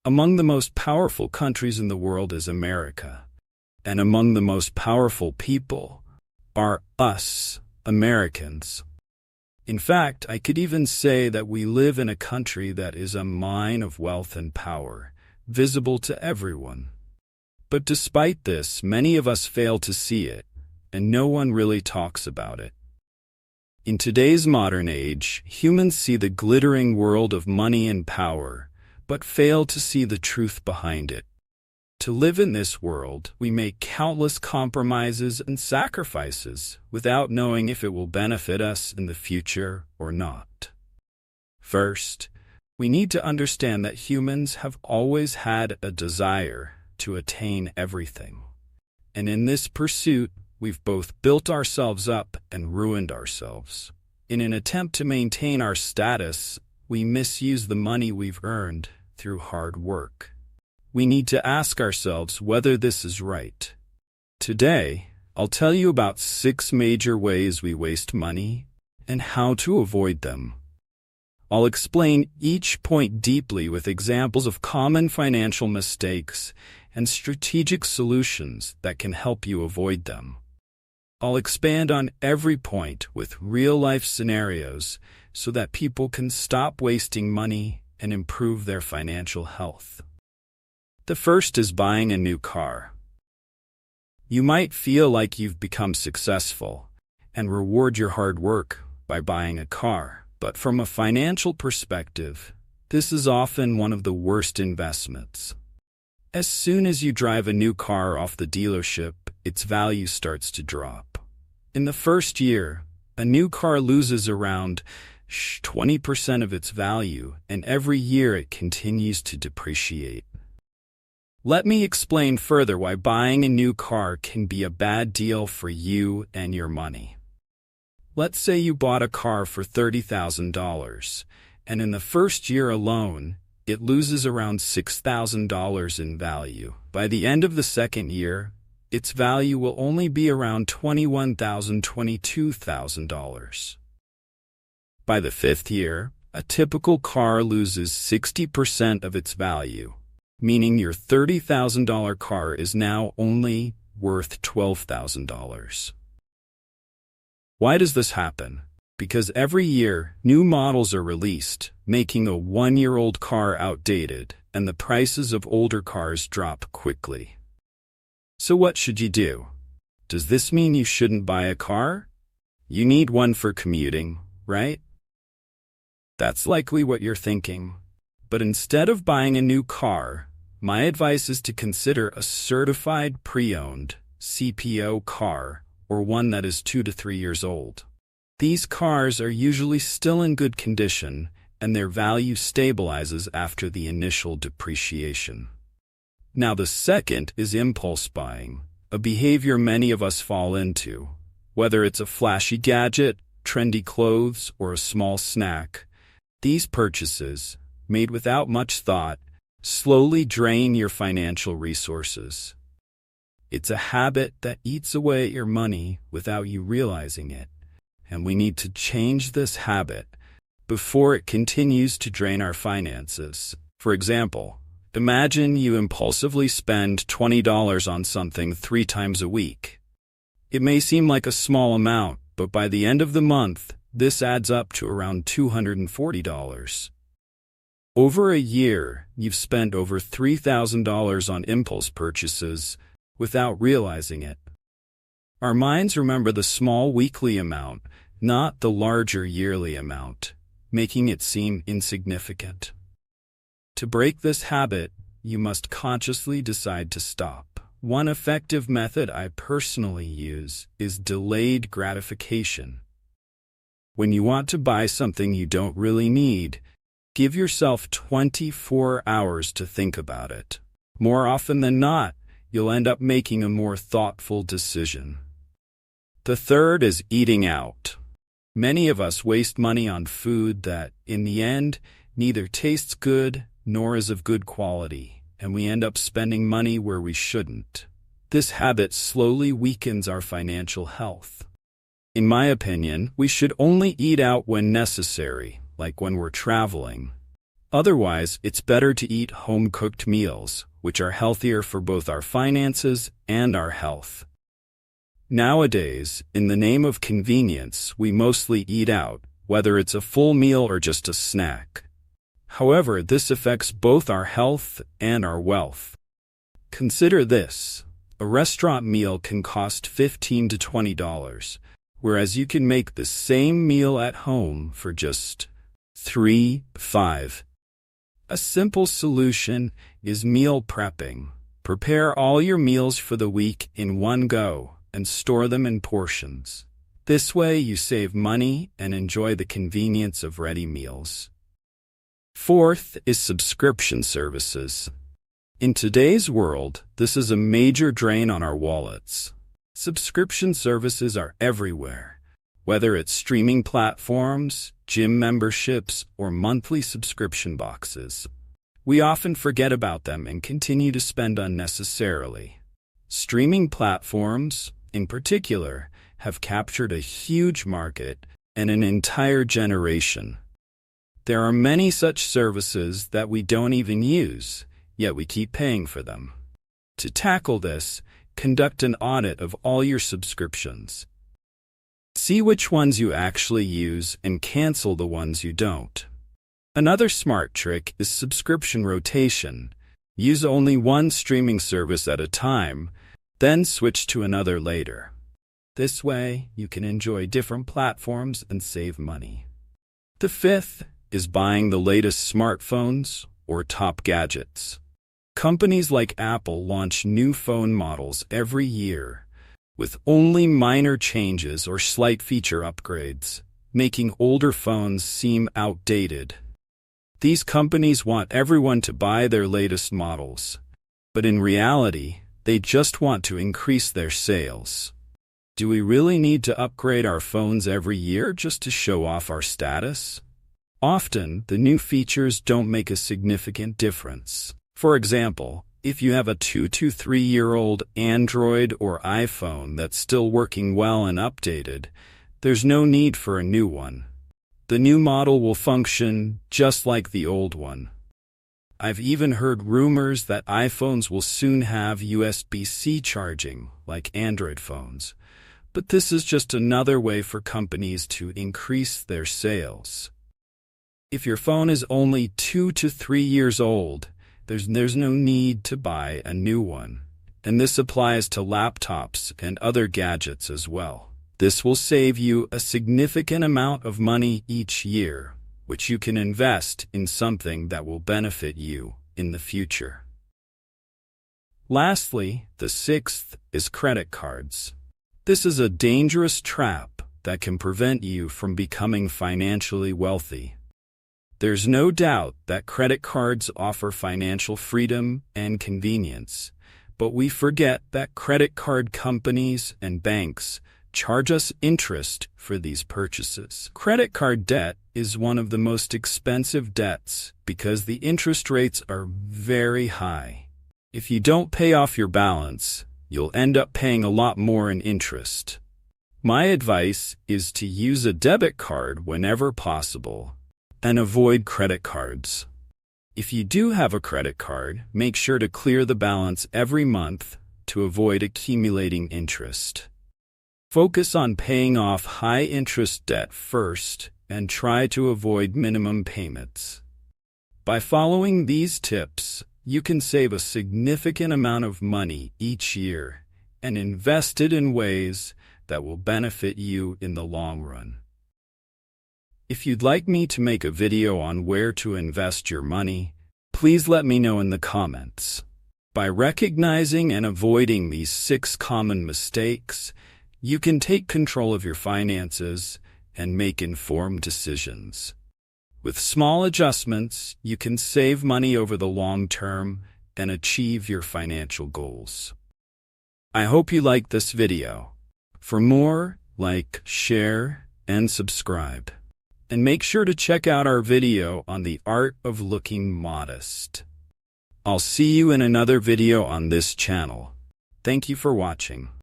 Among the most powerful countries in the world is America, and among the most powerful people are us, Americans. In fact, I could even say that we live in a country that is a mine of wealth and power, visible to everyone. But despite this, many of us fail to see it, and no one really talks about it. In today's modern age, humans see the glittering world of money and power, but fail to see the truth behind it. To live in this world, we make countless compromises and sacrifices without knowing if it will benefit us in the future or not. First, we need to understand that humans have always had a desire to attain everything. And in this pursuit, we've both built ourselves up and ruined ourselves. In an attempt to maintain our status, we misuse the money we've earned through hard work. We need to ask ourselves whether this is right. Today, I'll tell you about 6 major ways we waste money and how to avoid them. I'll explain each point deeply with examples of common financial mistakes and strategic solutions that can help you avoid them. I'll expand on every point with real-life scenarios so that people can stop wasting money and improve their financial health. The first is buying a new car. You might feel like you've become successful and reward your hard work by buying a car, but from a financial perspective, this is often one of the worst investments. As soon as you drive a new car off the dealership, its value starts to drop. In the first year, a new car loses around 20% of its value, and every year it continues to depreciate. Let me explain further why buying a new car can be a bad deal for you and your money. Let's say you bought a car for $30,000, and in the first year alone, it loses around $6,000 in value. By the end of the second year, its value will only be around $21,000, $22,000. By the 5th year, a typical car loses 60% of its value, meaning your $30,000 car is now only worth $12,000. Why does this happen? Because every year, new models are released, making a 1-year-old car outdated, and the prices of older cars drop quickly. So what should you do? Does this mean you shouldn't buy a car? You need one for commuting, right? That's likely what you're thinking. But instead of buying a new car, my advice is to consider a certified pre-owned CPO car or one that is 2 to 3 years old. These cars are usually still in good condition and their value stabilizes after the initial depreciation. Now the second is impulse buying, a behavior many of us fall into. Whether it's a flashy gadget, trendy clothes, or a small snack, these purchases, made without much thought, slowly drain your financial resources. It's a habit that eats away at your money without you realizing it, and we need to change this habit before it continues to drain our finances. For example, imagine you impulsively spend $20 on something 3 times a week. It may seem like a small amount, but by the end of the month, this adds up to around $240. Over a year, you've spent over $3,000 on impulse purchases without realizing it. Our minds remember the small weekly amount, not the larger yearly amount, making it seem insignificant. To break this habit, you must consciously decide to stop. One effective method I personally use is delayed gratification. When you want to buy something you don't really need, give yourself 24 hours to think about it. More often than not, you'll end up making a more thoughtful decision. The third is eating out. Many of us waste money on food that, in the end, neither tastes good nor is of good quality, and we end up spending money where we shouldn't. This habit slowly weakens our financial health. In my opinion, we should only eat out when necessary, like when we're traveling. Otherwise, it's better to eat home-cooked meals, which are healthier for both our finances and our health. Nowadays, in the name of convenience, we mostly eat out, whether it's a full meal or just a snack. However, this affects both our health and our wealth. Consider this. A restaurant meal can cost $15 to $20, whereas you can make the same meal at home for just $3-5. A simple solution is meal prepping. Prepare all your meals for the week in one go and store them in portions. This way you save money and enjoy the convenience of ready meals. Fourth is subscription services. In today's world, this is a major drain on our wallets. Subscription services are everywhere, whether it's streaming platforms, gym memberships, or monthly subscription boxes. We often forget about them and continue to spend unnecessarily. Streaming platforms, in particular, have captured a huge market and an entire generation. There are many such services that we don't even use, yet we keep paying for them. To tackle this, conduct an audit of all your subscriptions. See which ones you actually use and cancel the ones you don't. Another smart trick is subscription rotation. Use only one streaming service at a time, then switch to another later. This way, you can enjoy different platforms and save money. The fifth is buying the latest smartphones or top gadgets. Companies like Apple launch new phone models every year, with only minor changes or slight feature upgrades, making older phones seem outdated. These companies want everyone to buy their latest models, but in reality, they just want to increase their sales. Do we really need to upgrade our phones every year just to show off our status? Often, the new features don't make a significant difference. For example, if you have a 2 to 3-year-old Android or iPhone that's still working well and updated, there's no need for a new one. The new model will function just like the old one. I've even heard rumors that iPhones will soon have USB-C charging, like Android phones. But this is just another way for companies to increase their sales. If your phone is only 2 to 3 years old, there's no need to buy a new one. And this applies to laptops and other gadgets as well. This will save you a significant amount of money each year, which you can invest in something that will benefit you in the future. Lastly, the sixth is credit cards. This is a dangerous trap that can prevent you from becoming financially wealthy. There's no doubt that credit cards offer financial freedom and convenience, but we forget that credit card companies and banks charge us interest for these purchases. Credit card debt is one of the most expensive debts because the interest rates are very high. If you don't pay off your balance, you'll end up paying a lot more in interest. My advice is to use a debit card whenever possible and avoid credit cards. If you do have a credit card, make sure to clear the balance every month to avoid accumulating interest. Focus on paying off high-interest debt first and try to avoid minimum payments. By following these tips, you can save a significant amount of money each year and invest it in ways that will benefit you in the long run. If you'd like me to make a video on where to invest your money, please let me know in the comments. By recognizing and avoiding these 6 common mistakes, you can take control of your finances and make informed decisions. With small adjustments, you can save money over the long term and achieve your financial goals. I hope you liked this video. For more, like, share, and subscribe. And make sure to check out our video on the art of looking modest. I'll see you in another video on this channel. Thank you for watching.